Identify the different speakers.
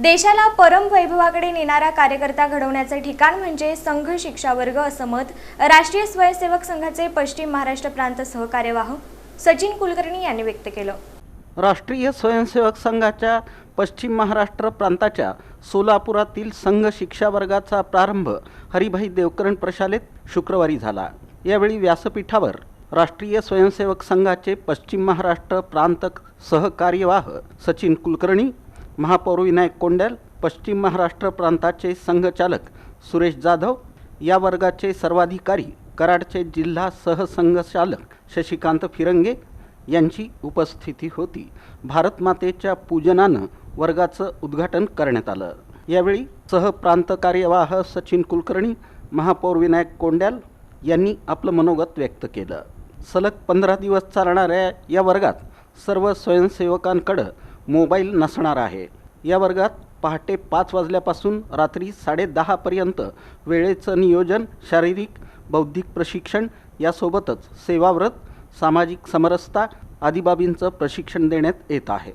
Speaker 1: देशाला परम वैभवाकडे नेणारा कार्यकर्ता घडवण्याचे ठिकाण म्हणजे संघ शिक्षा वर्ग असं मत राष्ट्रीय स्वयंसेवक संघाचे पश्चिम महाराष्ट्र प्रांत सहकार्यवाह सचिन कुलकर्णी यांनी व्यक्त केलं।
Speaker 2: राष्ट्रीय स्वयंसेवक संघाच्या पश्चिम महाराष्ट्र प्रांताच्या सोलापुरातील संघ शिक्षा वर्गाचा प्रारंभ हरिभाई देवकरण प्रशालेत शुक्रवारी झाला। यावेळी व्यासपीठावर राष्ट्रीय स्वयंसेवक संघाचे पश्चिम महाराष्ट्र प्रांत सहकार्यवाह सचिन कुलकर्णी, महापौर विनायक कोंडल, पश्चिम महाराष्ट्र प्रांताचे संघचालक सुरेश जाधव, या वर्गाचे सर्वाधिकारी कराडचे जिल्हा सहसंघचालक शशिकांत फिरंगे यांची उपस्थिती होती। भारत मातेच्या पूजनानं वर्गाचं उद्घाटन करण्यात आलं। यावेळी सहप्रांत कार्यवाह सचिन कुलकर्णी, महापौर विनायक कोंडल यांनी आपलं मनोगत व्यक्त केलं। सलग 15 दिवस चालणाऱ्या या वर्गात सर्व स्वयंसेवकांकडे मोबाईल नसणार आहे। या वर्गात पहाटे 5 वाजल्यापासून रात्री 10:30 पर्यंत वेळेचं नियोजन, शारीरिक बौद्धिक प्रशिक्षण यासोबतच सेवाव्रत, सामाजिक समरसता आदी बाबींचं प्रशिक्षण देण्यात येत आहे।